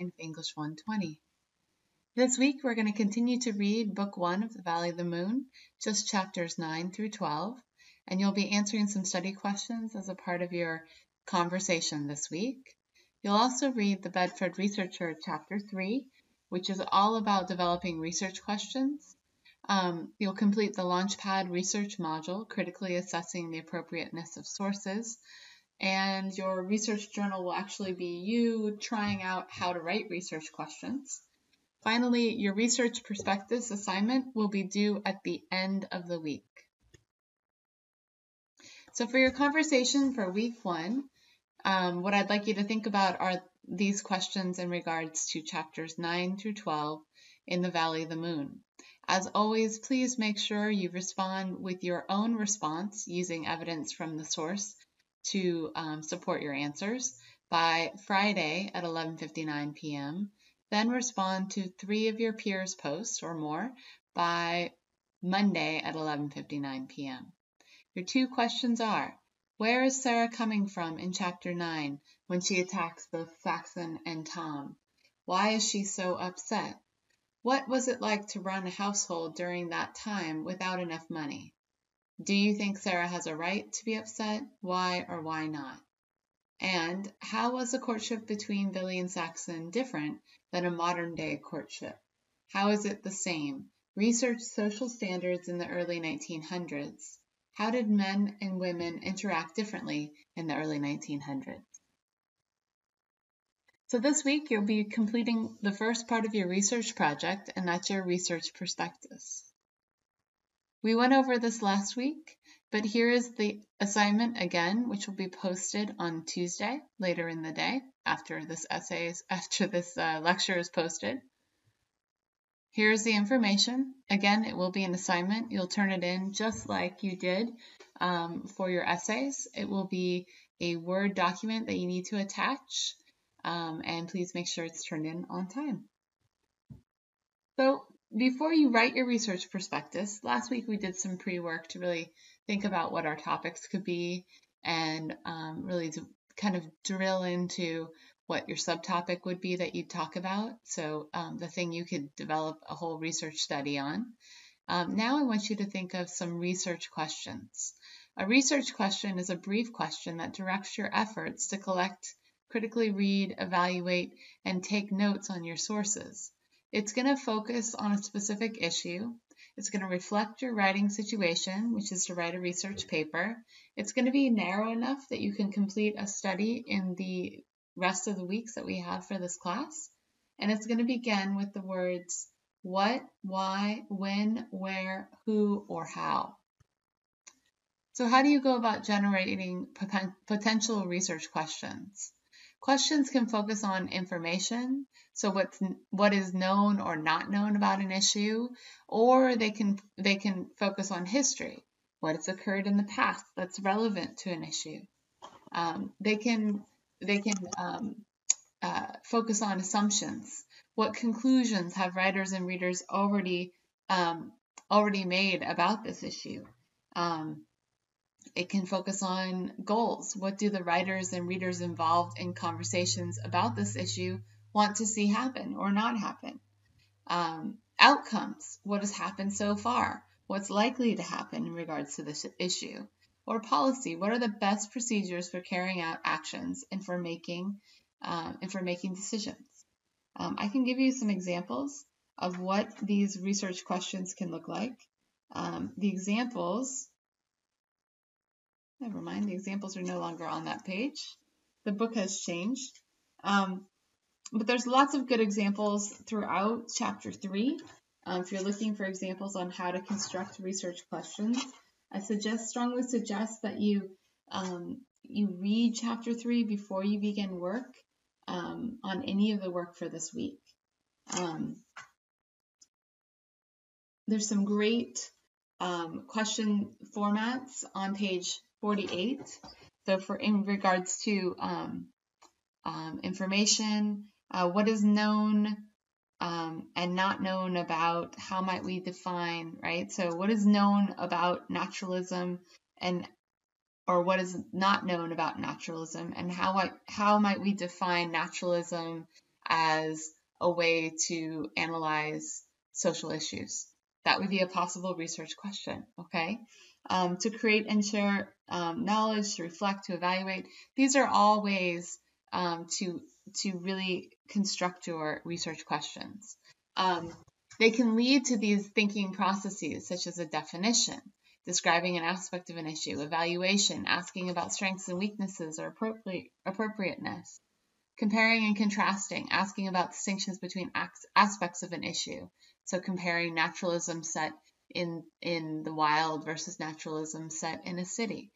in English 120. This week we're going to continue to read Book 1 of The Valley of the Moon, just chapters 9 through 12, and you'll be answering some study questions as a part of your conversation this week. You'll also read The Bedford Researcher chapter 3, which is all about developing research questions. You'll complete the Launchpad research module, critically assessing the appropriateness of sources. And your research journal will actually be you trying out how to write research questions. Finally, your research prospectus assignment will be due at the end of the week. So for your conversation for week 1, what I'd like you to think about are these questions in regards to chapters 9 through 12 in The Valley of the Moon. As always, please make sure you respond with your own response using evidence from the source to support your answers by Friday at 11:59 p.m. Then respond to 3 of your peers' posts or more by Monday at 11:59 p.m. Your 2 questions are, where is Sarah coming from in chapter 9 when she attacks both Saxon and Tom? Why is she so upset? What was it like to run a household during that time without enough money? Do you think Sarah has a right to be upset? Why or why not? And how was a courtship between Billy and Saxon different than a modern-day courtship? How is it the same? Research social standards in the early 1900s. How did men and women interact differently in the early 1900s? So this week, you'll be completing the first part of your research project, and that's your research prospectus. We went over this last week, but here is the assignment again, which will be posted on Tuesday, later in the day, after this lecture is posted. Here's the information. Again, it will be an assignment. You'll turn it in just like you did for your essays. It will be a Word document that you need to attach. And please make sure it's turned in on time. So before you write your research prospectus, last week we did some pre-work to really think about what our topics could be and really to kind of drill into what your subtopic would be that you'd talk about. So the thing you could develop a whole research study on. Now I want you to think of some research questions. A research question is a brief question that directs your efforts to collect, critically read, evaluate, and take notes on your sources. It's going to focus on a specific issue. It's going to reflect your writing situation, which is to write a research paper. It's going to be narrow enough that you can complete a study in the rest of the weeks that we have for this class. And it's going to begin with the words what, why, when, where, who, or how. So how do you go about generating potential research questions? Questions can focus on information, so what is known or not known about an issue, or they can focus on history, what has occurred in the past that's relevant to an issue. They can focus on assumptions. What conclusions have writers and readers already made about this issue? It can focus on goals. What do the writers and readers involved in conversations about this issue want to see happen or not happen? Outcomes. What has happened so far? What's likely to happen in regards to this issue? Or policy. What are the best procedures for carrying out actions and for making decisions? I can give you some examples of what these research questions can look like. The examples are no longer on that page. The book has changed. But there's lots of good examples throughout chapter 3. If you're looking for examples on how to construct research questions, I strongly suggest that you read chapter 3 before you begin work on any of the work for this week. There's some great question formats on page 48. So in regards to information, what is known and not known about, how might we define, right? So what is known about naturalism or what is not known about naturalism, and how might we define naturalism as a way to analyze social issues. That would be a possible research question, okay? To create and share knowledge, to reflect, to evaluate. These are all ways to really construct your research questions. They can lead to these thinking processes, such as a definition, describing an aspect of an issue, evaluation, asking about strengths and weaknesses or appropriateness, comparing and contrasting, asking about distinctions between aspects of an issue. So comparing naturalism set in the wild versus naturalism set in a city.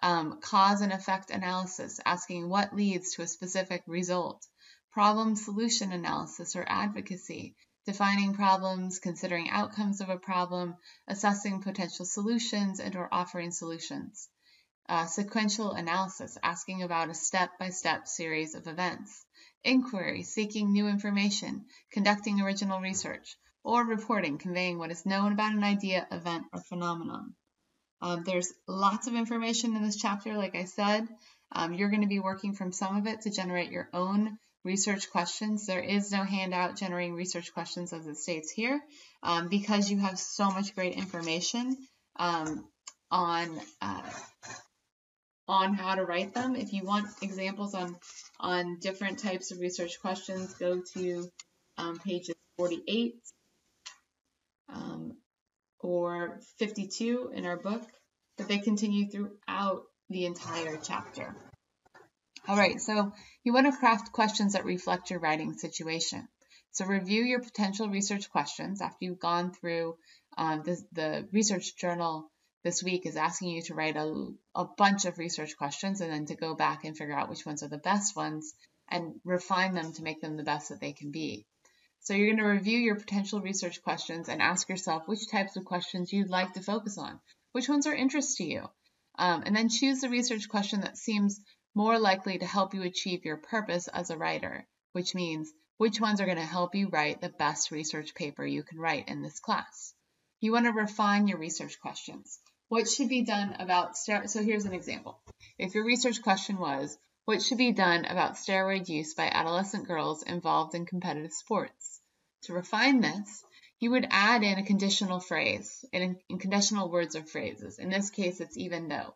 Cause and effect analysis, asking what leads to a specific result. Problem solution analysis or advocacy, defining problems, considering outcomes of a problem, assessing potential solutions, and or offering solutions. Sequential analysis, asking about a step-by-step series of events. Inquiry, seeking new information, conducting original research, or reporting, conveying what is known about an idea, event, or phenomenon. There's lots of information in this chapter, like I said. You're going to be working from some of it to generate your own research questions. There is no handout generating research questions as it states here, because you have so much great information on how to write them. If you want examples on different types of research questions, go to pages 48 or 52 in our book, but they continue throughout the entire chapter. All right, so you want to craft questions that reflect your writing situation. So review your potential research questions after you've gone through the research journal this week is asking you to write a bunch of research questions and then to go back and figure out which ones are the best ones and refine them to make them the best that they can be. So you're going to review your potential research questions and ask yourself which types of questions you'd like to focus on, which ones are interest to you, and then choose the research question that seems more likely to help you achieve your purpose as a writer, which means which ones are going to help you write the best research paper you can write in this class. You want to refine your research questions. What should be done about so here's an example. If your research question was, what should be done about steroid use by adolescent girls involved in competitive sports? To refine this, you would add in a conditional phrase, in conditional words or phrases. In this case, it's even though.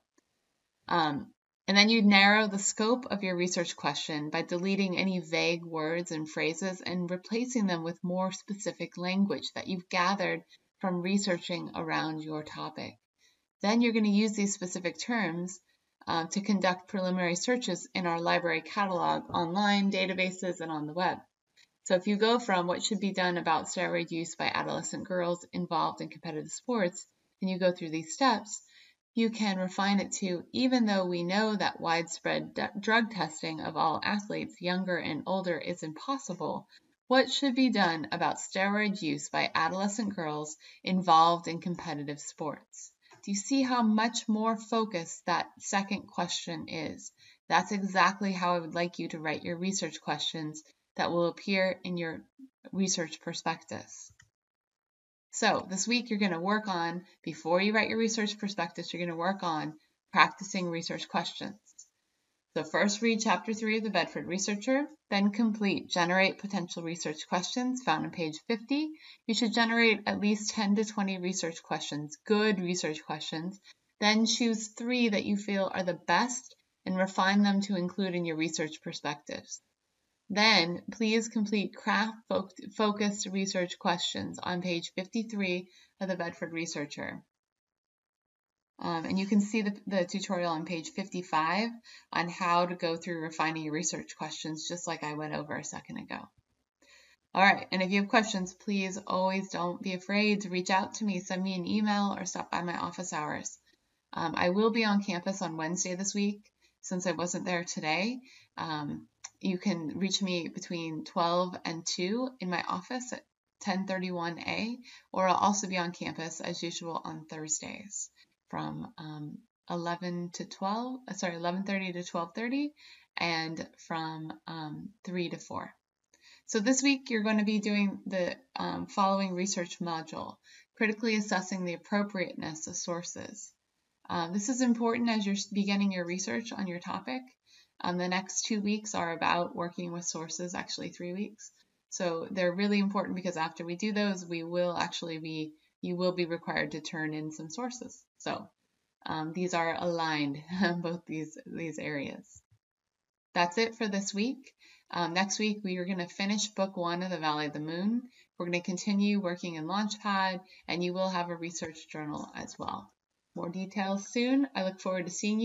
And then you'd narrow the scope of your research question by deleting any vague words and phrases and replacing them with more specific language that you've gathered from researching around your topic. Then you're going to use these specific terms to conduct preliminary searches in our library catalog, online databases, and on the web. So if you go from what should be done about steroid use by adolescent girls involved in competitive sports, and you go through these steps, you can refine it to, even though we know that widespread drug testing of all athletes, younger and older, is impossible, what should be done about steroid use by adolescent girls involved in competitive sports? Do you see how much more focused that second question is? That's exactly how I would like you to write your research questions that will appear in your research prospectus. So this week you're going to work on, before you write your research prospectus, you're going to work on practicing research questions. So first read Chapter 3 of the Bedford Researcher, then complete Generate Potential Research Questions found on page 50. You should generate at least 10 to 20 research questions, good research questions. Then choose 3 that you feel are the best and refine them to include in your research perspectives. Then please complete craft-focused research questions on page 53 of the Bedford Researcher. And you can see the tutorial on page 55 on how to go through refining your research questions, just like I went over a second ago. All right, and if you have questions, please always don't be afraid to reach out to me. Send me an email or stop by my office hours. I will be on campus on Wednesday this week, since I wasn't there today. You can reach me between 12 and 2 in my office at 1031A, or I'll also be on campus as usual on Thursdays from 11:30 to 12:30, and from 3 to 4. So this week you're going to be doing the following research module, critically assessing the appropriateness of sources. This is important as you're beginning your research on your topic. The next 2 weeks are about working with sources, actually 3 weeks. So they're really important because after we do those, you will be required to turn in some sources. So these are aligned, both these areas. That's it for this week. Next week, we are going to finish book 1 of the Valley of the Moon. We're going to continue working in Launchpad, and you will have a research journal as well. More details soon. I look forward to seeing you.